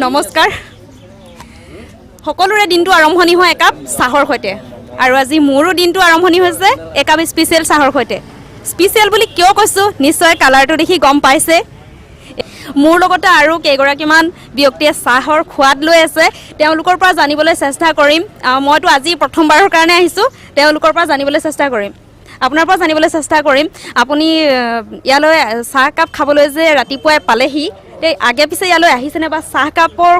নমস্কাৰ সকলোৰে দিনটো আৰম্ভণি হয় একাপ চাহৰ সৈতে আৰু আজি মোৰো দিনটো আৰম্ভণি হৈছে একাপ স্পেচিয়েল চাহৰ সৈতে স্পেচিয়েল বুলি কিয় কৈছোঁ নিশ্চয় কালাৰটো দেখি গম পাইছে মোৰ লগতে আৰু কেইগৰাকীমান ব্যক্তিয়ে চাহৰ সোৱাদ লৈ আছে তেওঁলোকৰ পৰা জানিবলৈ চেষ্টা কৰিম মইতো আজি প্ৰথমবাৰৰ কাৰণে আহিছোঁ তেওঁলোকৰ পৰা জানিবলৈ চেষ্টা কৰিম আপোনাৰ পৰা জানিবলৈ চেষ্টা কৰিম আপুনি ইয়ালৈ চাহ কাপ খাবলৈ যে ৰাতিপুৱাই পালেহি আগে পিছে ইয়ালৈ আহিছেনে বা চাহ কাপৰ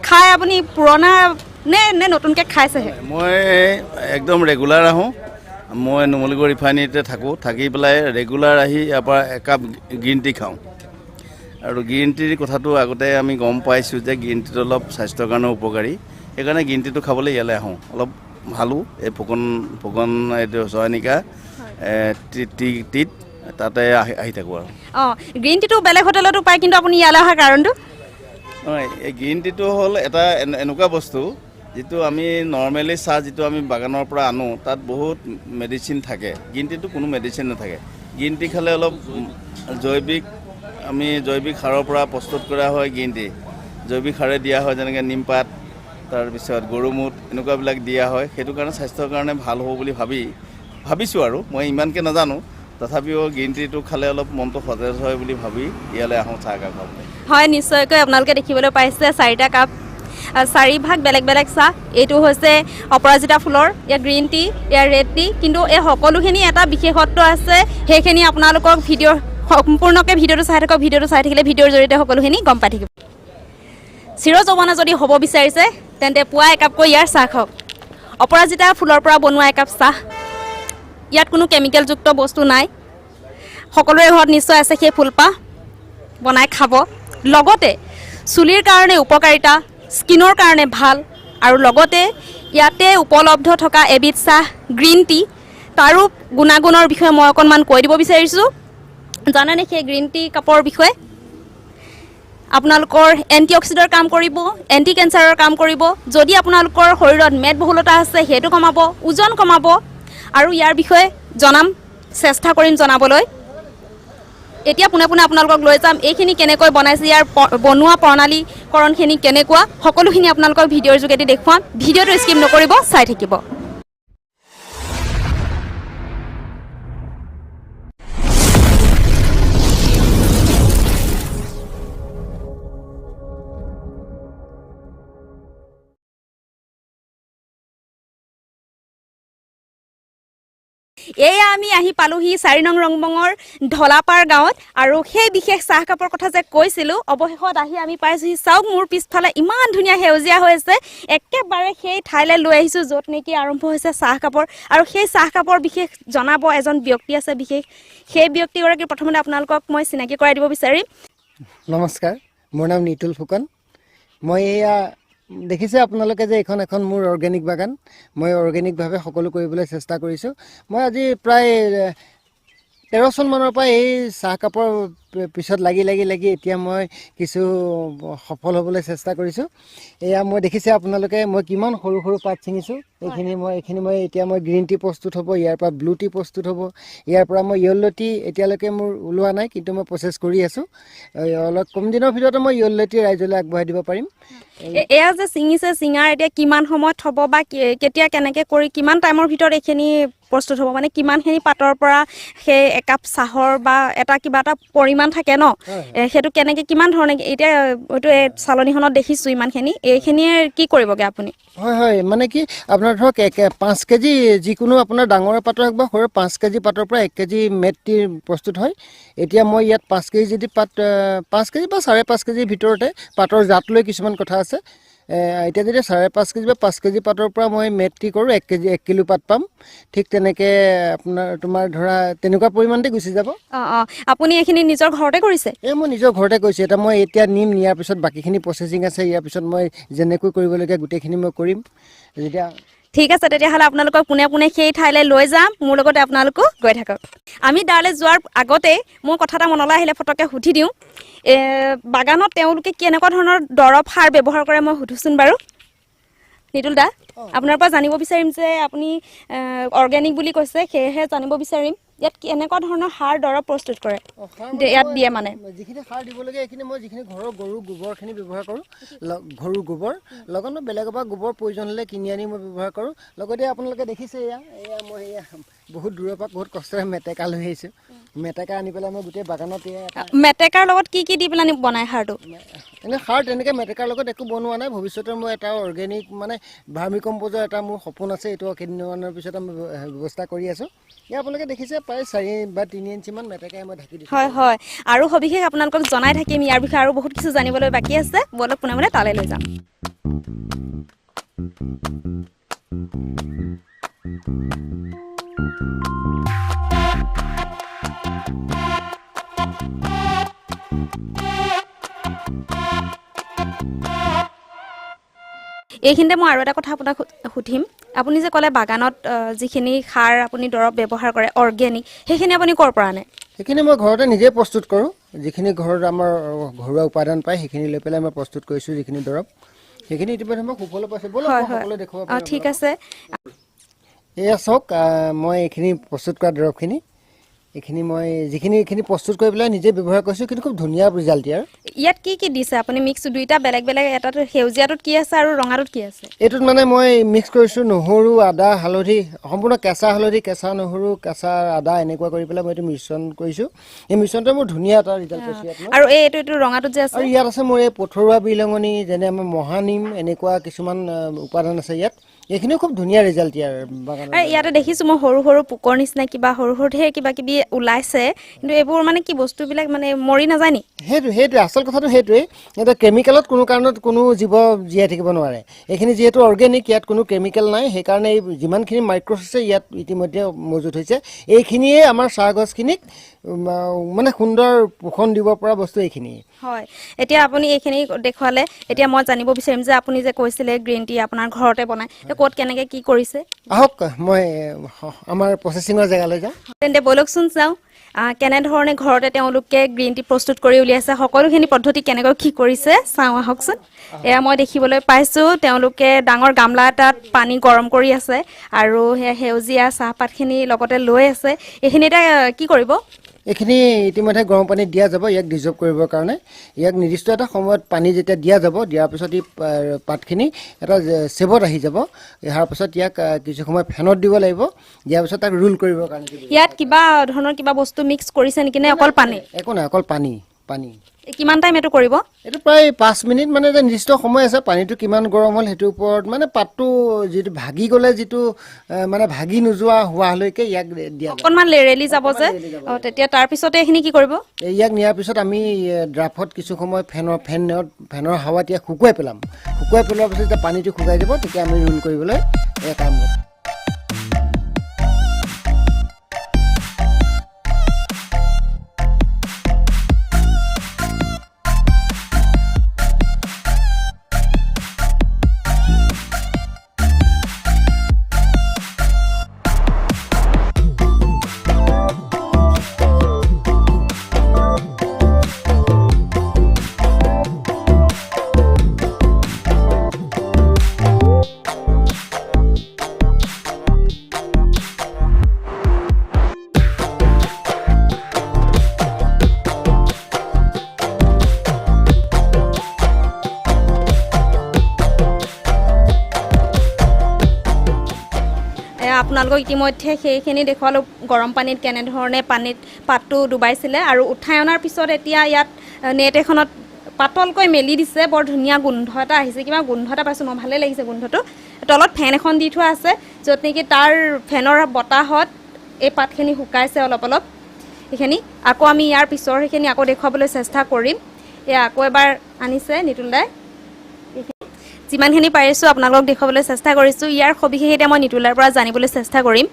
খাই আপুনি পুৰণা নে নতুনকৈ খাইছেহে মই একদম ৰেগুলাৰ আহোঁ মই নুমলীগড় ৰিফাইনেৰীতে থাকোঁ থাকি পেলাই ৰেগুলাৰ আহি ইয়াৰ পৰা একাপ গ্ৰীণ টি খাওঁ আৰু গ্ৰীণ টিৰ কথাটো আগতে আমি গম পাইছোঁ যে গ্ৰীণ টিটো অলপ স্বাস্থ্যৰ কাৰণে উপকাৰী সেইকাৰণে গ্ৰীণ টিটো খাবলৈ ইয়ালৈ আহোঁ অলপ ভালো এই ফুকন এইটো চয়নিকা টিত তাতে আহি থাকোঁ আৰু গ্ৰীণ টিটো বেলেগ হোটেলতো পায় কিন্তু আপুনি ইয়ালৈ অহাৰ কাৰণটো এই গ্ৰীণ টিটো হ'ল এটা এনেকুৱা বস্তু যিটো আমি নৰ্মেলি চাহ যিটো আমি বাগানৰ পৰা আনো তাত বহুত মেডিচিন থাকে গ্ৰীণ টিটো কোনো মেডিচিন নাথাকে গ্ৰীণ টি খালে অলপ জৈৱিক সাৰৰ পৰা প্ৰস্তুত কৰা হয় গ্ৰীণ টি জৈৱিক সাৰে দিয়া হয় যেনেকৈ নিমপাত তাৰপিছত গৰুমুত এনেকুৱাবিলাক দিয়া হয় সেইটো কাৰণে স্বাস্থ্যৰ কাৰণে ভাল হ'ব বুলি ভাবিছোঁ আৰু মই ইমানকৈ নাজানো তথাপিও গ্ৰীণ টিটো খালে অলপ মনটো সতেজ হয় বুলি ভাবি ইয়ালৈ আহোঁ চাহ কাপ খাবলৈ হয় নিশ্চয়কৈ আপোনালোকে দেখিবলৈ পাইছে 4টা কাপ 4 ভাগ বেলেগ বেলেগ চাহ এইটো হৈছে অপৰাজিতা ফুলৰ ইয়াৰ গ্ৰীণ টি ইয়াৰ ৰেড টি কিন্তু এই সকলোখিনি এটা বিশেষত্ব আছে সেইখিনি আপোনালোকক সম্পূৰ্ণকৈ ভিডিঅ'টো চাই থাকক ভিডিঅ'টো চাই থাকিলে ভিডিঅ'ৰ জৰিয়তে সকলোখিনি গম পাই থাকিব চিৰযৌৱনা যদি হ'ব বিচাৰিছে তেন্তে পুৱা একাপকৈ ইয়াৰ চাহ খাওক অপৰাজিতা ফুলৰ পৰা বনোৱা একাপ চাহ ইয়াত কোনো কেমিকেলযুক্ত বস্তু নাই সকলোৰে ঘৰত নিশ্চয় আছে সেই ফুলপাহ বনাই খাব লগতে চুলিৰ কাৰণে উপকাৰিতা স্কিনৰ কাৰণে ভাল আৰু লগতে ইয়াতে উপলব্ধ থকা এবিধ চাহ গ্ৰীণ টি তাৰো গুণাগুণৰ বিষয়ে মই অকণমান কৈ দিব বিচাৰিছোঁ জানেনে সেই গ্ৰীণ টি কাপৰ বিষয়ে আপোনালোকৰ এণ্টিঅক্সিডেণ্টৰ কাম কৰিব এণ্টি কেঞ্চাৰৰ কাম কৰিব যদি আপোনালোকৰ শৰীৰত মেদবহুলতা আছে সেইটো কমাব ওজন কমাব আৰু ইয়াৰ বিষয়ে চেষ্টা কৰিম জনাবলৈ এতিয়া পোনে পোনে আপোনালোকক লৈ যাম এইখিনি কেনেকৈ বনাইছে ইয়াৰ বনোৱা প্ৰণালীকৰণখিনি কেনেকুৱা সকলোখিনি আপোনালোকক ভিডিঅ'ৰ যোগেদি দেখুৱাম ভিডিঅ'টো স্কিপ নকৰিব চাই থাকিব এয়া আমি আহি পালোহি 4 নং ৰংবঙৰ ঢলাপাৰ গাঁৱত আৰু সেই বিশেষ চাহ কাপৰ কথা যে কৈছিলোঁ অৱশেষত আহি আমি পাইছোঁহি চাওক মোৰ পিছফালে ইমান ধুনীয়া সেউজীয়া হৈ আছে একেবাৰে সেই ঠাইলৈ লৈ আহিছোঁ য'ত নেকি আৰম্ভ হৈছে চাহ কাপৰ আৰু সেই চাহ কাপৰ বিশেষ জনাব এজন ব্যক্তি আছে বিশেষ সেই ব্যক্তিগৰাকী প্ৰথমতে আপোনালোকক মই চিনাকি কৰাই দিব বিচাৰিম নমস্কাৰ মোৰ নাম নিতুল ফুকন মই এয়া দেখিছে আপোনালোকে যে এখন মোৰ অৰ্গেনিক বাগান মই অৰ্গেনিকভাৱে সকলো কৰিবলৈ চেষ্টা কৰিছোঁ মই আজি প্ৰায় 13 চনমানৰ পৰা এই চাহ কাপৰ পিছত লাগি এতিয়া মই কিছু সফল হ'বলৈ চেষ্টা কৰিছোঁ এয়া মই দেখিছে আপোনালোকে মই কিমান সৰু পাত ছিঙিছোঁ এইখিনি মই এতিয়া মই গ্ৰীণ টি প্ৰস্তুত হ'ব ইয়াৰ পৰা ব্লু টি প্ৰস্তুত হ'ব ইয়াৰ পৰা মই য়েল্লো টি এতিয়ালৈকে মোৰ ওলোৱা নাই কিন্তু মই প্ৰচেছ কৰি আছোঁ অলপ কম দিনৰ ভিতৰতে মই য়েল্লো টি ৰাইজলৈ আগবঢ়াই দিব পাৰিম এয়া যে চিঙাৰ এতিয়া কিমান সময়ত হ'ব বা কেতিয়া কেনেকৈ কৰি কিমান টাইমৰ ভিতৰত এইখিনি প্ৰস্তুত হ'ব মানে কিমানখিনি পাতৰ পৰা সেই একাপ চাহৰ বা এটা কিবা এটা পৰিমাণ থাকে ন সেইটো কেনেকৈ কিমান ধৰণে এতিয়া হয়তো এই চালনীখনত দেখিছোঁ ইমানখিনি এইখিনিয়ে কি কৰিবগৈ আপুনি হয় মানে কি আপোনাৰ ধৰক 5 কেজি যিকোনো আপোনাৰ ডাঙৰ পাতৰ হওক বা সৰু 5 কেজি পাতৰ পৰা 1 কেজি মেট টি প্ৰস্তুত হয় এতিয়া মই ইয়াত 5 কেজি যদি পাত 5 কেজি বা 5.5 কেজিৰ ভিতৰতে পাতৰ জাত লৈ কিছুমান কথা আছে এতিয়া যদি 5.5 কেজি বা 5 কেজি পাতৰ পৰা মই মেট টি কৰোঁ 1 কিলো পাত পাম ঠিক তেনেকৈ তোমাৰ ধৰা তেনেকুৱা পৰিমাণতে গুচি যাব আপুনি এইখিনি নিজৰ ঘৰতে কৰিছে মই নিজৰ ঘৰতে কৰিছোঁ এটা মই এতিয়া নিয়াৰ পিছত বাকীখিনি প্ৰচেছিং আছে ইয়াৰ পিছত মই যেনেকৈ কৰিবলগীয়া গোটেইখিনি মই কৰিম যেতিয়া ঠিক আছে তেতিয়াহ'লে আপোনালোকক পোনে পোনে সেই ঠাইলৈ লৈ যাম মোৰ লগতে আপোনালোকো গৈ থাকক আমি তালৈ যোৱাৰ আগতে মোৰ কথা এটা মনলৈ আহিলে ফটককৈ সুধি দিওঁ বাগানত তেওঁলোকে কেনেকুৱা ধৰণৰ দৰৱ সাৰ ব্যৱহাৰ কৰে মই সুধোচোন বাৰু নিতুল দা আপোনাৰ পৰা জানিব বিচাৰিম যে আপুনি অৰ্গেনিক বুলি কৈছে সেয়েহে জানিব বিচাৰিম ইয়াত এনেকুৱা ধৰণৰ সাৰ দৰৱ প্ৰস্তুত কৰে ইয়াত দিয়ে মানে যিখিনি সাৰ দিবলগীয়া এইখিনি মই যিখিনি ঘৰৰ গৰু গোবৰখিনি ব্যৱহাৰ কৰোঁ গৰু গোবৰ লগত মই বেলেগৰ পৰা গোবৰ প্ৰয়োজন হ'লে কিনি আনি মই ব্যৱহাৰ কৰোঁ লগতে আপোনালোকে দেখিছে এয়া মই এয়া বহুত দূৰৰ পৰা বহুত কষ্টৰে মেটেকা লৈ আহিছোঁ মেটেকা আনি পেলাই মই গোটেই বাগানত মেটেকাৰ লগত কি দি পেলাই বনাই সাৰটো এনেই সাৰ তেনেকৈ মেটেকাৰ লগত একো বনোৱা নাই ভৱিষ্যতে মই এটা অৰ্গেনিক মানে ভাৰ্মি কম্প'জৰ এটা মোৰ সপোন আছে এইটো কেইদিনমানৰ পিছত আমি ব্যৱস্থা কৰি আছোঁ ইয়াত আপোনালোকে দেখিছে প্ৰায় 4 বা 3 ইঞ্চিমান মেটেকাই মই ঢাকি দিছোঁ হয় আৰু সবিশেষ আপোনালোকক জনাই থাকিম ইয়াৰ বিষয়ে আৰু বহুত কিছু জানিবলৈ বাকী আছে বলক পোনে তালৈ লৈ যাম এইখিনিতে মই আৰু এটা কথা আপোনাক সুধিম আপুনি যে ক'লে বাগানত যিখিনি সাৰ আপুনি দৰৱ ব্যৱহাৰ কৰে অৰ্গেনিক সেইখিনি আপুনি ক'ৰ পৰা আনে সেইখিনি মই ঘৰতে নিজে প্ৰস্তুত কৰোঁ যিখিনি ঘৰত আমাৰ ঘৰুৱা উপাদান পায় সেইখিনি লৈ পেলাই মই প্ৰস্তুত কৰিছোঁ যিখিনি দৰৱ সেইখিনি ইতিমধ্যে মই সুফলো পাইছোঁ বলক সকলোৱে দেখুৱাব ঠিক আছে এয়া চাওক মই এইখিনি প্ৰস্তুত কৰা দৰৱখিনি এইখিনি মই এইখিনি প্ৰস্তুত কৰি পেলাই নিজে ব্যৱহাৰ কৰিছোঁ কিন্তু খুব ধুনীয়া ৰিজাল্ট ইয়াৰ ইয়াত কি দিছে আপুনি মিক্স দুইটা বেলেগ এটাত সেউজীয়াটোত কি আছে আৰু ৰঙাটোত কি আছে এইটোত মানে মই মিক্স কৰিছোঁ নহৰু আদা হালধি সম্পূৰ্ণ কেঁচা হালধি কেঁচা নহৰু কেঁচা আদা এনেকুৱা কৰি পেলাই মই এইটো মিশ্ৰণ কৰিছোঁ এই মিশ্ৰণটোৱে মোৰ ধুনীয়া এটা ৰিজাল্ট পাইছোঁ ইয়াত আৰু এইটো ৰঙাটোত যে আছে আৰু ইয়াত আছে মোৰ এই পথৰুৱা বিলঙনি যেনে আমাৰ মহানিম এনেকুৱা কিছুমান উপাদান আছে ইয়াত এইখিনিও খুব ধুনীয়া ৰিজাল্ট ইয়াৰ বাগানত ইয়াতে দেখিছোঁ মই সৰু পোকৰ নিচিনা কিবা সৰু ঢেৰ কিবা কিবি ওলাইছে কিন্তু এইবোৰ মানে কি বস্তুবিলাক মানে মৰি নাযায় নি সেইটোৱে আচল কথাটো সেইটোৱেই এতিয়া কেমিকেলত কোনো কাৰণত কোনো জীৱ জীয়াই থাকিব নোৱাৰে এইখিনি যিহেতু অৰ্গেনিক ইয়াত কোনো কেমিকেল নাই সেইকাৰণে এই যিমানখিনি মাইক্ৰ'ছ আছে ইয়াত ইতিমধ্যে মজুত হৈছে এইখিনিয়ে আমাৰ চাহ গছখিনিক মানে সুন্দৰ পোষণ দিব পৰা বস্তু এইখিনি হয় এতিয়া আপুনি এইখিনি দেখুৱালে এতিয়া মই জানিব বিচাৰিম যে আপুনি যে কৈছিলে গ্ৰীণ টি আপোনাৰ ঘৰতে বনায় ক'ত কেনেকৈ কি কৰিছে আহক মই আমাৰ প্ৰচেছিঙৰ জেগালৈ যাওঁ তেন্তে বলকচোন যাওঁ কেনেধৰণে ঘৰতে তেওঁলোকে গ্ৰীণ টি প্ৰস্তুত কৰি উলিয়াইছে সকলোখিনি পদ্ধতি কেনেকৈ কি কৰিছে চাওঁ আহকচোন এয়া মই দেখিবলৈ পাইছোঁ তেওঁলোকে ডাঙৰ গামলা এটাত পানী গৰম কৰি আছে আৰু সেউজীয়া চাহপাতখিনি লগতে লৈ আছে এইখিনি এতিয়া কি কৰিব এইখিনি ইতিমধ্যে গৰম পানীত দিয়া যাব ইয়াক ডিজলভ কৰিবৰ কাৰণে ইয়াক নিৰ্দিষ্ট এটা সময়ত পানী যেতিয়া দিয়া যাব দিয়াৰ পিছত এই পাতখিনি এটা চেভত আহি যাব ইয়াৰ পিছত ইয়াক কিছু সময় ফেনত দিব লাগিব দিয়াৰ পিছত তাক ৰোল কৰিবৰ কাৰণে ইয়াত কিবা ধৰণৰ কিবা বস্তু মিক্স কৰিছে নেকি নে অকল পানী একো নাই অকল পানী কিমান টাইম এইটো কৰিব এইটো প্ৰায় 5 মিনিট মানে এটা নিৰ্দিষ্ট সময় আছে পানীটো কিমান গৰম হ'ল সেইটোৰ ওপৰত মানে পাতটো যিটো ভাগি গ'লে যিটো মানে ভাগি নোযোৱা হোৱালৈকে ইয়াক দিয়া অকণমান লেৰেলি যাব যে তেতিয়া তাৰপিছতে এইখিনি কি কৰিব ইয়াক নিয়াৰ পিছত আমি ড্ৰাফত কিছু সময় ফেনৰ হাৱাত ইয়াক শুকুৱাই পেলোৱাৰ পিছত যেতিয়া পানীটো শুকাই যাব তেতিয়া আমি ৰোল কৰিবলৈ এটা কাম কৰিম আপোনালোকক ইতিমধ্যে সেইখিনি দেখুৱালোঁ গৰম পানীত কেনেধৰণে পাতটো ডুবাইছিলে আৰু উঠাই অনাৰ পিছত এতিয়া ইয়াত নেট এখনত পাতলকৈ মেলি দিছে বৰ ধুনীয়া গোন্ধ এটা আহিছে কিবা গোন্ধ এটা পাইছোঁ মই ভালেই লাগিছে গোন্ধটো তলত ফেন এখন দি থোৱা আছে য'ত নেকি তাৰ ফেনৰ বতাহত এই পাতখিনি শুকাইছে অলপ সেইখিনি আকৌ আমি ইয়াৰ পিছৰ সেইখিনি আকৌ দেখুৱাবলৈ চেষ্টা কৰিম এয়া আকৌ এবাৰ আনিছে নিতুল দাই যিমানখিনি পাৰিছোঁ আপোনালোকক দেখুৱাবলৈ চেষ্টা কৰিছোঁ ইয়াৰ সবিশেষ এতিয়া মই নিতুলৰ পৰা জানিবলৈ চেষ্টা কৰিম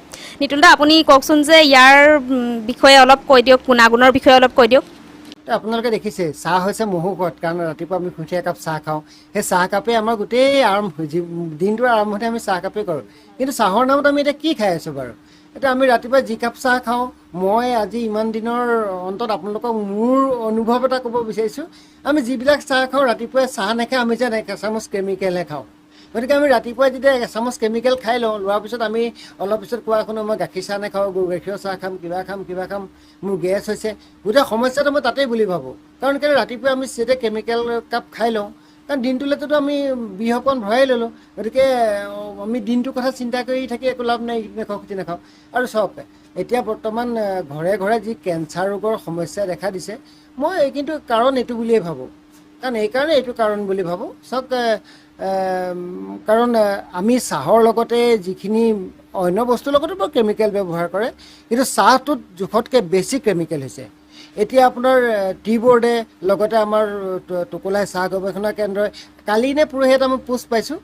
নিতুল দা আপুনি কওকচোন যে ইয়াৰ বিষয়ে অলপ কৈ দিয়ক গুণাগুণৰ বিষয়ে অলপ কৈ দিয়ক আপোনালোকে দেখিছে চাহ হৈছে মহৌষধ কাৰণ ৰাতিপুৱা আমি শুই একাপ চাহ খাওঁ সেই চাহ কাপে আমাৰ গোটেই দিনটোৰ আৰম্ভতে আমি চাহ কাপেই কৰোঁ কিন্তু চাহৰ নামত আমি এতিয়া কি খাই আছোঁ বাৰু এতিয়া আমি ৰাতিপুৱা যি কাপ চাহ খাওঁ মই আজি ইমান দিনৰ অন্তত আপোনালোকক মোৰ অনুভৱ এটা ক'ব বিচাৰিছোঁ আমি যিবিলাক চাহ খাওঁ ৰাতিপুৱাই চাহ নাখায় আমি যে এচামুচ কেমিকেলহে খাওঁ গতিকে আমি ৰাতিপুৱা যেতিয়া এচামুচ কেমিকেল খাই লওঁ, লোৱাৰ পিছত আমি অলপ পিছত কোৱা শুনো মই গাখীৰ চাহ নাখাওঁ, গৰু গাখীৰৰ চাহ খাম, কিবা খাম, মোৰ গেছ হৈছে, গোটেই সমস্যাটো মই তাতেই বুলি ভাবোঁ। কাৰণ কেলৈ ৰাতিপুৱা আমি যেতিয়া কেমিকেল কাপ খাই লওঁ, কাৰণ দিনটোলৈতো আমি বিহপন ভৰাই ল'লোঁ, গতিকে আমি দিনটোৰ কথা চিন্তা কৰি থাকি একো লাভ নাই, ইটো নাখাওঁ সিটো নাখাওঁ। আৰু চাওক এতিয়া বৰ্তমান ঘৰে ঘৰে যি কেঞ্চাৰ ৰোগৰ সমস্যা দেখা দিছে, মই কিন্তু কাৰণ এইটো বুলিয়েই ভাবোঁ। কাৰণ এইকাৰণে এইটো কাৰণ বুলি ভাবোঁ, চাওক কাৰণ আমি চাহৰ লগতে যিখিনি অন্য বস্তুৰ লগতো বাৰু কেমিকেল ব্যৱহাৰ কৰে, কিন্তু চাহটোত জোখতকৈ বেছি কেমিকেল হৈছে। এতিয়া আপোনাৰ টি বৰ্ডে লগতে আমাৰ টোকোলাই চাহ গৱেষণা কেন্দ্ৰই কালি নে পৰহি এটা মই পোষ্ট পাইছোঁ,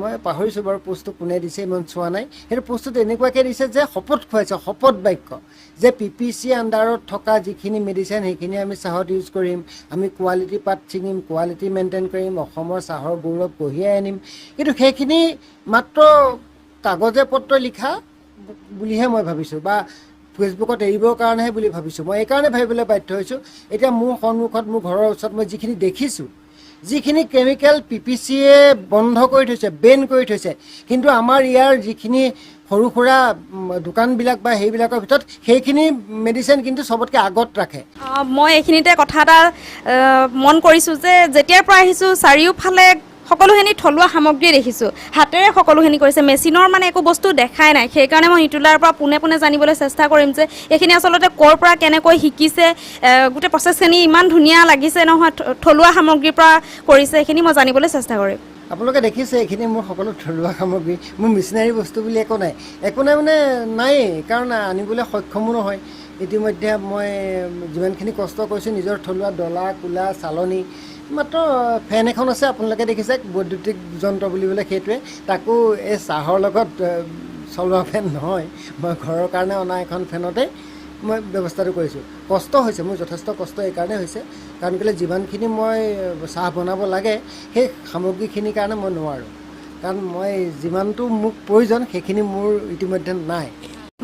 মই পাহৰিছোঁ বাৰু পোষ্টটো কোনে দিছে, ইমান চোৱা নাই। সেইটো পোষ্টটোত এনেকুৱাকৈ দিছে যে শপত খুৱাইছে, শপত বাক্য যে PPC আণ্ডাৰত থকা যিখিনি মেডিচিন সেইখিনি আমি চাহত ইউজ কৰিম, আমি কোৱালিটি পাত ছিঙিম, কোৱালিটি মেইনটেইন কৰিম, অসমৰ চাহৰ গৌৰৱ কঢ়িয়াই আনিম। কিন্তু সেইখিনি মাত্ৰ কাগজে পত্ৰ লিখা বুলিহে মই ভাবিছোঁ, বা ফেচবুকত এৰিবৰ কাৰণেহে বুলি ভাবিছোঁ। মই এইকাৰণে ভাবিবলৈ বাধ্য হৈছোঁ, এতিয়া মোৰ সন্মুখত মোৰ ঘৰৰ ওচৰত মই যিখিনি দেখিছোঁ, যিখিনি কেমিকেল PPCয়ে বন্ধ কৰি থৈছে, বেন কৰি থৈছে, কিন্তু আমাৰ ইয়াৰ যিখিনি সৰু সুৰা দোকানবিলাক বা সেইবিলাকৰ ভিতৰত সেইখিনি মেডিচিন কিন্তু চবতকৈ আগত ৰাখে। মই এইখিনিতে কথা এটা মন কৰিছোঁ যে যেতিয়াৰ পৰা আহিছোঁ চাৰিওফালে সকলোখিনি থলুৱা সামগ্ৰী দেখিছোঁ, হাতেৰে সকলোখিনি কৰিছে, মেচিনৰ মানে একো বস্তু দেখাই নাই। সেইকাৰণে মই নিতুলাৰ পৰা পোনে পোনে জানিবলৈ চেষ্টা কৰিম যে এইখিনি আচলতে ক'ৰ পৰা কেনেকৈ শিকিছে, গোটেই প্ৰচেছখিনি ইমান ধুনীয়া লাগিছে নহয়, থলুৱা সামগ্ৰীৰ পৰা কৰিছে, এইখিনি মই জানিবলৈ চেষ্টা কৰিম। আপোনালোকে দেখিছে এইখিনি মোৰ সকলো থলুৱা সামগ্ৰী, মোৰ মেচিনাৰী বস্তু বুলি একো নাই মানে নায়েই, কাৰণ আনিবলৈ সক্ষমো নহয়। ইতিমধ্যে মই যিমানখিনি কষ্ট কৰিছোঁ নিজৰ থলুৱা ডলা, কোলা, চালনী, মাত্ৰ ফেন এখন আছে আপোনালোকে দেখিছে, বৈদ্যুতিক যন্ত্ৰ বুলিবলৈ সেইটোৱে, তাকো এই চাহৰ লগত চলোৱা ফেন নহয়, মই ঘৰৰ কাৰণে অনা এখন ফেনতে মই ব্যৱস্থাটো কৰিছোঁ। কষ্ট হৈছে মোৰ, যথেষ্ট কষ্ট এইকাৰণে হৈছে, কাৰণ কেলৈ যিমানখিনি মই চাহ বনাব লাগে সেই সামগ্ৰীখিনিৰ কাৰণে মই নোৱাৰোঁ, কাৰণ মই যিমানটো মোক প্ৰয়োজন সেইখিনি মোৰ ইতিমধ্যে নাই।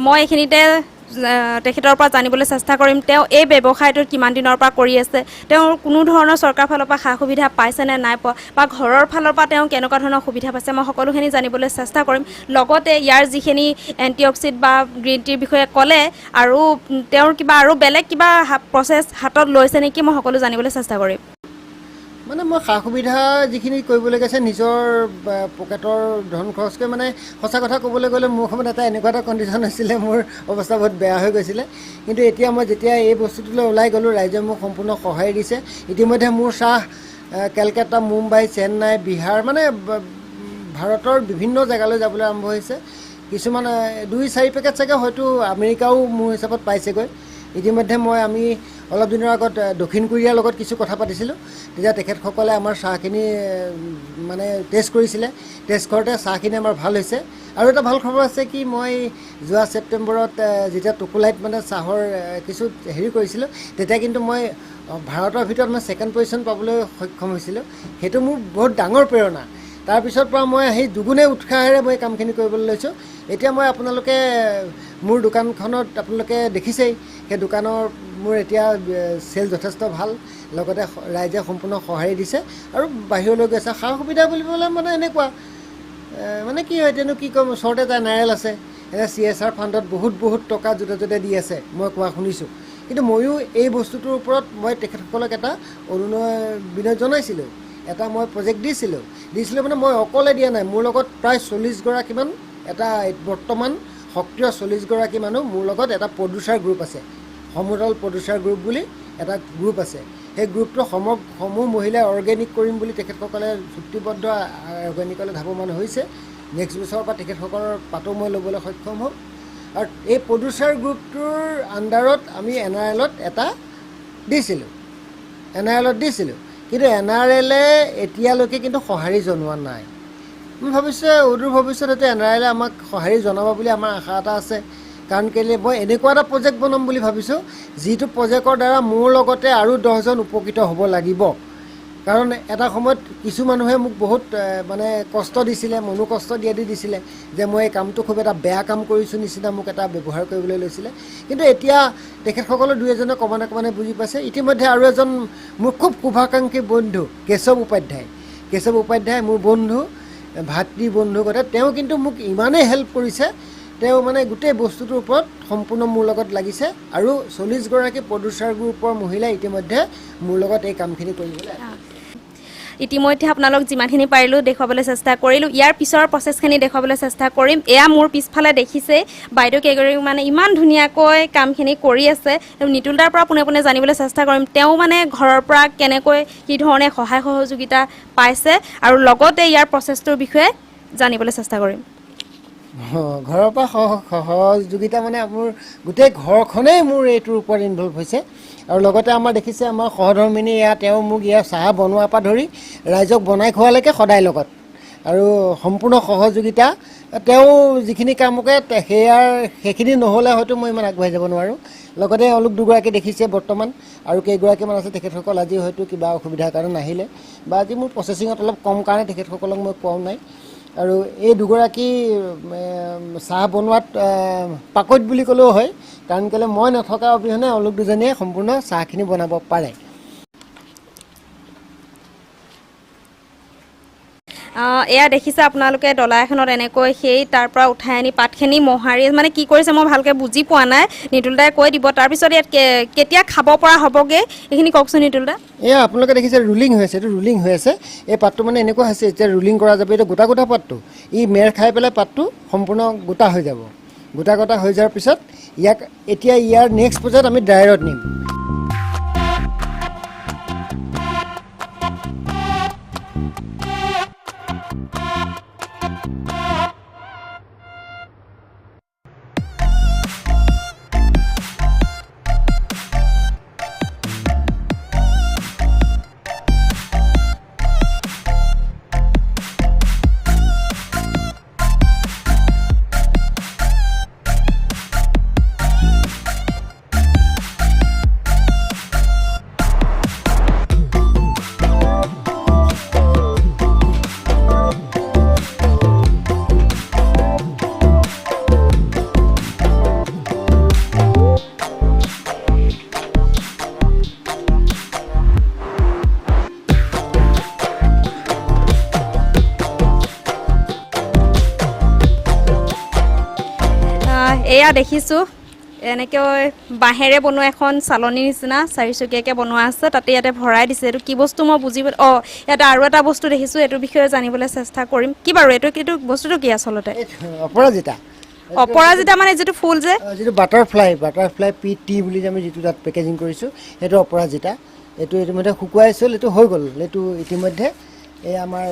মই এইখিনিতে তেখেতৰ পৰা জানিবলৈ চেষ্টা কৰিম তেওঁ এই ব্যৱসায়টোত কিমান দিনৰ পৰা কৰি আছে, তেওঁৰ কোনো ধৰণৰ চৰকাৰৰ ফালৰ পৰা সা সুবিধা পাইছে নে নাই পোৱা, বা ঘৰৰ ফালৰ পৰা তেওঁ কেনেকুৱা ধৰণৰ সুবিধা পাইছে, মই সকলোখিনি জানিবলৈ চেষ্টা কৰিম। লগতে ইয়াৰ যিখিনি এণ্টিঅক্সিড বা গ্ৰীণ টিৰ বিষয়ে ক'লে, আৰু তেওঁৰ কিবা আৰু বেলেগ কিবা প্ৰচেছ হাতত লৈছে নেকি, মই সকলো জানিবলৈ চেষ্টা কৰিম। মানে মই সা সুবিধা যিখিনি কৰিবলগীয়া আছে নিজৰ পকেটৰ ধন খৰচ কৰি, মানে সঁচা কথা ক'বলৈ গ'লে মোৰ সময়ত এনেকুৱা এটা কণ্ডিশ্যন হৈছিলে, মোৰ অৱস্থা বহুত বেয়া হৈ গৈছিলে। কিন্তু এতিয়া মই যেতিয়া এই বস্তুটোলৈ ওলাই গ'লোঁ, ৰাইজে মোক সম্পূৰ্ণ সহায় দিছে। ইতিমধ্যে মোৰ চাহ কেলকাতা, মুম্বাই, চেন্নাই, বিহাৰ, মানে ভাৰতৰ বিভিন্ন জেগালৈ যাবলৈ আৰম্ভ হৈছে। কিছুমান 2-4 পেকেট চাগে হয়তো আমেৰিকাও মোৰ হিচাপত পাইছেগৈ। ইতিমধ্যে আমি অলপ দিনৰ আগত দক্ষিণ কোৰিয়াৰ লগত কিছু কথা পাতিছিলোঁ, তেতিয়া তেখেতসকলে আমাৰ চাহখিনি মানে টেষ্ট কৰিছিলে, টেষ্ট কৰোঁতে চাহখিনি আমাৰ ভাল হৈছে। আৰু এটা ভাল খবৰ আছে কি, মই যোৱা ছেপ্টেম্বৰত যেতিয়া টোকোলাইত মানে চাহৰ কিছু হেৰি কৰিছিলোঁ, তেতিয়া কিন্তু মই ভাৰতৰ ভিতৰত মই 2nd পজিশ্যন পাবলৈ সক্ষম হৈছিলোঁ। সেইটো মোৰ বহুত ডাঙৰ প্ৰেৰণা। তাৰপিছৰ পৰা মই সেই দুগুণে উৎসাহেৰে মই কামখিনি কৰিবলৈ লৈছোঁ। এতিয়া মই আপোনালোকে মোৰ দোকানখনত আপোনালোকে দেখিছেই, সেই দোকানৰ মোৰ এতিয়া চেল যথেষ্ট ভাল, লগতে ৰাইজে সম্পূৰ্ণ সঁহাৰি দিছে আৰু বাহিৰলৈ গৈছে। সা সুবিধা বুলিবলৈ মানে এনেকুৱা মানে কি হয়, এতিয়ানো কি ক'ম, ওচৰতে এটা নাৰিয়েল আছে, এতিয়া CSR ফাণ্ডত বহুত টকা য'তে ত'তে দি আছে, মই কোৱা শুনিছোঁ। কিন্তু ময়ো এই বস্তুটোৰ ওপৰত মই তেখেতসকলক এটা বিনয় জনাইছিলোঁ, এটা মই প্ৰজেক্ট দিছিলোঁ মানে মই অকলে দিয়া নাই, মোৰ লগত প্ৰায় 40 গৰাকীমান, এটা বৰ্তমান সক্ৰিয় 40 গৰাকী মানুহ মোৰ লগত এটা প্ৰডিউচাৰ গ্ৰুপ আছে, সমদল প্ৰডিউচাৰ গ্ৰুপ বুলি এটা গ্ৰুপ আছে। সেই গ্ৰুপটো সমূহ মহিলাই অৰ্গেনিক কৰিম বুলি তেখেতসকলে চুক্তিবদ্ধ, অৰ্গেনিকলৈ ধাৱমান হৈছে। নেক্সট বছৰৰ পৰা তেখেতসকলৰ পাতো মই ল'বলৈ সক্ষম হ'ম। আৰু এই প্ৰডিউচাৰ গ্ৰুপটোৰ আণ্ডাৰত আমি NRLত এটা দিছিলোঁ, কিন্তু NRLে এতিয়ালৈকে কিন্তু সঁহাৰি জনোৱা নাই। মই ভাবিছোঁ অদূৰ ভৱিষ্যতে NRLে আমাক সঁহাৰি জনাব বুলি আমাৰ আশা এটা আছে। কাৰণ কেলৈ মই এনেকুৱা এটা প্ৰজেক্ট বনাম বুলি ভাবিছোঁ, যিটো প্ৰজেক্টৰ দ্বাৰা মোৰ লগতে আৰু 10জন উপকৃত হ'ব লাগিব। কাৰণ এটা সময়ত কিছু মানুহে মোক বহুত মানে কষ্ট দিছিলে, মনোকষ্ট দিছিলে যে মই এই কামটো খুব এটা বেয়া কাম কৰিছোঁ নিচিনা মোক এটা ব্যৱহাৰ কৰিবলৈ লৈছিলে। কিন্তু এতিয়া তেখেতসকলৰ 2-এজনে ক্ৰমান্বয়ে বুজি পাইছে। ইতিমধ্যে আৰু এজন মোৰ খুব শুভাকাংক্ষী বন্ধু কেশৱ উপাধ্যায় মোৰ বন্ধু, ভাতৃ বন্ধু কথা তেওঁ কিন্তু মোক ইমানেই হেল্প কৰিছে তেওঁ মানে গোটেই বস্তুটোৰ ওপৰত সম্পূৰ্ণ মোৰ লগত লাগিছে আৰু 40গৰাকী প্ৰডিউচাৰ গ্ৰুপৰ মহিলা ইতিমধ্যে মোৰ লগত এই কামখিনি কৰিবলৈ ইতিমধ্যে আপোনালোক যিমানখিনি পাৰিলোঁ দেখুৱাবলৈ চেষ্টা কৰিলোঁ ইয়াৰ পিছৰ প্ৰচেছখিনি দেখুৱাবলৈ চেষ্টা কৰিম এয়া মোৰ পিছফালে দেখিছে বাইদেউ কেইগৰাকী মানে ইমান ধুনীয়াকৈ কামখিনি কৰি আছে নিতুল দাৰ পৰা পোনে পোনে জানিবলৈ চেষ্টা কৰিম তেওঁ মানে ঘৰৰ পৰা কেনেকৈ কি ধৰণে সহায় সহযোগিতা পাইছে আৰু লগতে ইয়াৰ প্ৰচেছটোৰ বিষয়ে জানিবলৈ চেষ্টা কৰিম ঘৰৰ পৰা সহযোগিতা মানে মোৰ গোটেই ঘৰখনেই মোৰ এইটোৰ ওপৰত ইনভলভ হৈছে আৰু লগতে আমাৰ দেখিছে আমাৰ সহধৰ্মিনী ইয়াত তেওঁ মোক ইয়াৰ চাহ বনোৱাৰ পৰা ধৰি ৰাইজক বনাই খোৱালৈকে সদায় লগত আৰু সম্পূৰ্ণ সহযোগিতা তেওঁ যিখিনি কাম কৰে সেইখিনি নহ'লে হয়তো মই ইমান আগবাঢ়ি যাব নোৱাৰোঁ লগতে অলপ দুগৰাকী দেখিছে বৰ্তমান আৰু কেইগৰাকীমান আছে তেখেতসকল আজি হয়তো কিবা অসুবিধাৰ কাৰণে নাহিলে বা আজি মোৰ প্ৰচেছিঙত অলপ কম কাৰণে তেখেতসকলক মই কোৱাও নাই আৰু এই দুগৰাকী চাহ বনোৱাত পাকৈত বুলি ক'লেও হয় কাৰণ কেলৈ মই নথকা অবিহনে অলপ দুজনীয়ে সম্পূৰ্ণ চাহখিনি বনাব পাৰে এয়া দেখিছে আপোনালোকে ডলা এখনত এনেকৈ সেই তাৰ পৰা উঠাই আনি পাতখিনি মোহাৰি মানে কি কৰিছে মই ভালকৈ বুজি পোৱা নাই নিতুল দাই কৈ দিব তাৰপিছত ইয়াত কেতিয়া খাব পৰা হ'বগৈ এইখিনি কওকচোন নিতুল দা এয়া আপোনালোকে দেখিছে ৰুলিং হৈ আছে এইটো ৰুলিং হৈ আছে এই পাতটো মানে এনেকুৱা হৈছে এতিয়া ৰুলিং কৰা যাব এইটো গোটা গোটা পাতটো ই মেৰ খাই পেলাই পাতটো সম্পূৰ্ণ গোটা হৈ যাব গোটা গোটা হৈ যোৱাৰ পিছত ইয়াক এতিয়া ইয়াৰ নেক্সট পৰ্যায়ত আমি ড্ৰায়াৰত নিম এয়া দেখিছোঁ এনেকৈ বাঁহেৰে বনোৱা এখন চালনীৰ নিচিনা চাৰিচকীয়াকৈ বনোৱা আছে তাতে ইয়াতে ভৰাই দিছে এইটো কি বস্তু মই বুজি ইয়াতে আৰু এটা বস্তু দেখিছোঁ এইটোৰ বিষয়ে জানিবলৈ চেষ্টা কৰিম কি বাৰু এইটো বস্তুটো কি আচলতে অপৰাজিতা মানে যিটো ফুল যিটো বাটাৰফ্লাই PT বুলি আমি যিটো তাত পেকেজিং কৰিছোঁ সেইটো অপৰাজিতা এইটো ইতিমধ্যে শুকুৱাইছিল এইটো হৈ গ'ল এইটো ইতিমধ্যে এই আমাৰ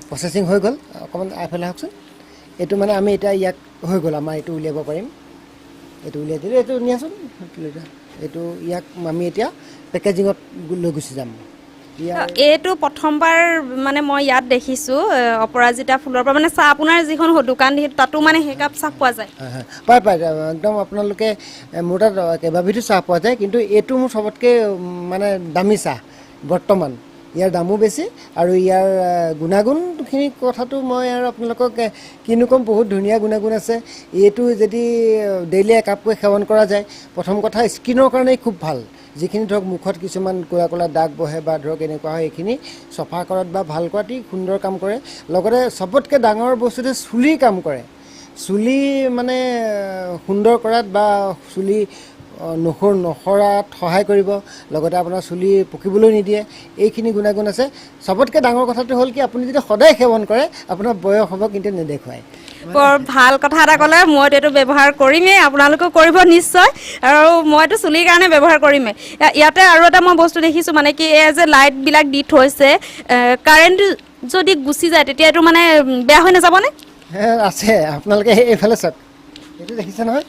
প্ৰচেছিং হৈ গ'ল অকণমান আইফালে আহকচোন এইটো মানে আমি এতিয়া ইয়াক হৈ গ'ল আমাৰ এইটো উলিয়াব পাৰিম এইটো উলিয়াই দিলোঁ এইটো নিয়াচোন এইটো ইয়াক আমি এতিয়া পেকেজিঙত লৈ গুচি যাম এইটো প্ৰথমবাৰ মানে মই ইয়াত দেখিছোঁ অপৰাজিতা ফুলৰ পৰা মানে চাহ আপোনাৰ যিখন দোকান তাতো মানে সেই কাপ চাহ পোৱা যায় পায় একদম আপোনালোকে মোৰ তাত কেইবাবিধো চাহ পোৱা যায় কিন্তু এইটো মোৰ চবতকৈ মানে দামী চাহ বৰ্তমান ইয়াৰ দামো বেছি আৰু ইয়াৰ গুণাগুণখিনি কথাটো মই আৰু আপোনালোকক কিনো ক'ম বহুত ধুনীয়া গুণাগুণ আছে এইটো যদি ডেইলি একাপকৈ সেৱন কৰা যায় প্ৰথম কথা স্কিনৰ কাৰণেই খুব ভাল যিখিনি ধৰক মুখত কিছুমান ক'লা ক'লা দাগ বহে বা ধৰক এনেকুৱা হয় এইখিনি চফা কৰাত বা ভাল কৰাত ই সুন্দৰ কাম কৰে লগতে চবতকৈ ডাঙৰ বস্তুটো চুলিৰ কাম কৰে চুলি মানে সুন্দৰ কৰাত বা চুলি নসৰাত সহায় কৰিব লগতে আপোনাৰ চুলি পকিবলৈ নিদিয়ে এইখিনি গুণাগুণ আছে চবতকৈ ডাঙৰ কথাটো হ'ল কি আপুনি যদি সদায় সেৱন কৰে আপোনাৰ বয়স হ'ব কিন্তু নেদেখুৱায় বৰ ভাল কথা এটা ক'লে মইতো এইটো ব্যৱহাৰ কৰিমেই আপোনালোকেও কৰিব নিশ্চয় আৰু মইতো চুলিৰ কাৰণে ব্যৱহাৰ কৰিমেই ইয়াতে আৰু এটা মই বস্তু দেখিছোঁ মানে কি এই যে লাইটবিলাক দি থৈছে কাৰেণ্ট যদি গুচি যায় তেতিয়া এইটো মানে বেয়া হৈ নাযাবনে আছে আপোনালোকে এইফালে চাওক এইটো দেখিছে নহয়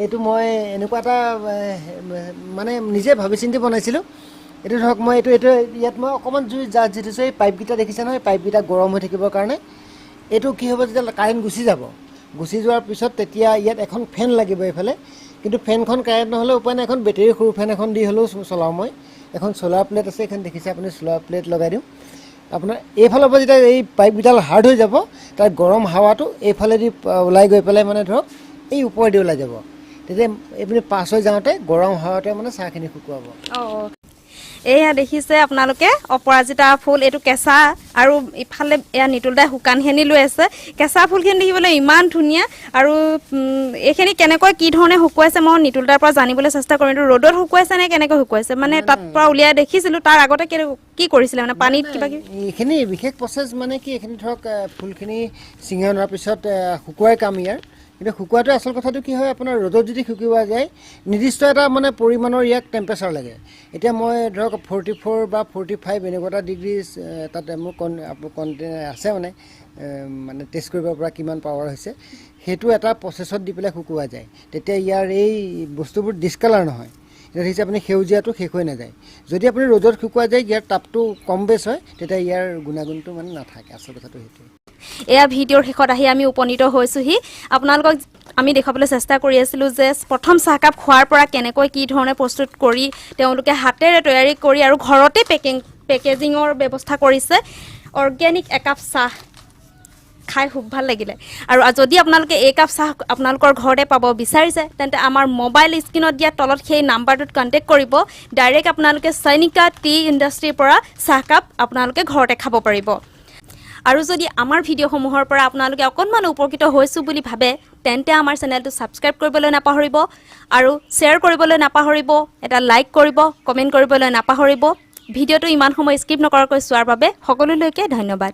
এইটো মই এনেকুৱা এটা মানে নিজে ভাবি চিন্তি বনাইছিলোঁ এইটো ধৰক মই এইটো ইয়াত মই অকণমান জুই যি থৈছোঁ এই পাইপকেইটা দেখিছে নহয় পাইপকেইটা গৰম হৈ থাকিবৰ কাৰণে এইটো কি হ'ব যেতিয়া কাৰেণ্ট গুচি যাব গুচি যোৱাৰ পিছত তেতিয়া ইয়াত এখন ফেন লাগিব এইফালে কিন্তু ফেনখন কাৰেণ্ট নহ'লে উপায় নাই এখন বেটেৰী সৰু ফেন এখন দি হ'লেও চলাওঁ মই এখন চ'লাৰ প্লেট আছে এইখন দেখিছে আপুনি চ'লাৰ প্লেট লগাই দিওঁ আপোনাৰ এইফালৰ পৰা যেতিয়া এই পাইপকেইডাল হাৰ্ড হৈ যাব তাৰ গৰম হাৱাটো এইফালেদি ওলাই গৈ পেলাই মানে ধৰক এই ওপৰেদি ওলাই যাব তেতিয়া এইপিনে পাছ হৈ যাওঁতে গৰম হাৱাতে মানে চাহখিনি শুকুৱাব এয়া দেখিছে আপোনালোকে অপৰাজিতা ফুল এইটো কেঁচা আৰু ইফালে এয়া নিতুল দাই শুকানখিনি লৈ আছে কেঁচা ফুলখিনি দেখিবলৈ ইমান ধুনীয়া আৰু এইখিনি কেনেকৈ কি ধৰণে শুকুৱাইছে মই নিতুল দাৰ পৰা জানিবলৈ চেষ্টা কৰিম এইটো ৰ'দত শুকুৱাইছে নে কেনেকৈ শুকুৱাইছে মানে তাত পৰা উলিয়াই দেখিছিলোঁ তাৰ আগতে কি কৰিছিলে মানে পানীত কিবা কিবি এইখিনি বিশেষ প্ৰচেছ মানে কি এইখিনি ধৰক ফুলখিনি ছিঙি অনাৰ পিছত শুকুৱাই কাম ইয়াৰ কিন্তু শুকুৱাটো আচল কথাটো কি হয় আপোনাৰ ৰ'দত যদি শুকুওৱা যায় নিৰ্দিষ্ট এটা মানে পৰিমাণৰ ইয়াক টেম্পাৰেচাৰ লাগে এতিয়া মই ধৰক 44 বা 45 এনেকুৱা এটা ডিগ্ৰী তাত মোৰ কণ্টেইনাৰ আছে মানে টেষ্ট কৰিব পৰা কিমান পাৱাৰ হৈছে সেইটো এটা প্ৰচেছত দি পেলাই শুকুওৱা যায় তেতিয়া ইয়াৰ এই বস্তুবোৰ ডিছকালাৰ নহয় এতিয়া দেখিছে আপুনি সেউজীয়াটো শেষ হৈ নাযায় যদি আপুনি ৰ'দত শুকুওৱা যায় ইয়াৰ তাপটো কম বেছ হয় তেতিয়া ইয়াৰ গুণাগুণটো মানে নাথাকে আচল কথাটো সেইটোৱে এয়া ভিডিঅ'ৰ শেষত আহি আমি উপনীত হৈছোহি আপোনালোকক আমি দেখাবলৈ চেষ্টা কৰি আছিলোঁ যে প্ৰথম চাহকাপ খোৱাৰ পৰা কেনেকৈ কি ধৰণে প্ৰস্তুত কৰি তেওঁলোকে হাতেৰে তৈয়াৰী কৰি আৰু ঘৰতে পেকেজিঙৰ ব্যৱস্থা কৰিছে অৰ্গেনিক একাপ চাহ খাই খুব ভাল লাগিলে আৰু যদি আপোনালোকে এই কাপ চাহ আপোনালোকৰ ঘৰতে পাব বিচাৰিছে তেন্তে আমাৰ মোবাইল স্ক্ৰীনত দিয়া তলত সেই নাম্বাৰটোত কণ্টেক্ট কৰিব ডাইৰেক্ট আপোনালোকে চাইনিকা টি ইণ্ডাষ্ট্ৰিৰ পৰা চাহকাপ আপোনালোকে ঘৰতে খাব পাৰিব আৰু যদি আমাৰ ভিডিঅ'সমূহৰ পৰা আপোনালোকে অকণমান উপকৃত হৈছোঁ বুলি ভাবে তেন্তে আমাৰ চেনেলটো ছাবস্ক্ৰাইব কৰিবলৈ নাপাহৰিব আৰু শ্বেয়াৰ কৰিবলৈ নাপাহৰিব এটা লাইক কৰিব কমেণ্ট কৰিবলৈ নাপাহৰিব ভিডিঅ'টো ইমান সময় স্কিপ নকৰাকৈ চোৱাৰ বাবে সকলোলৈকে ধন্যবাদ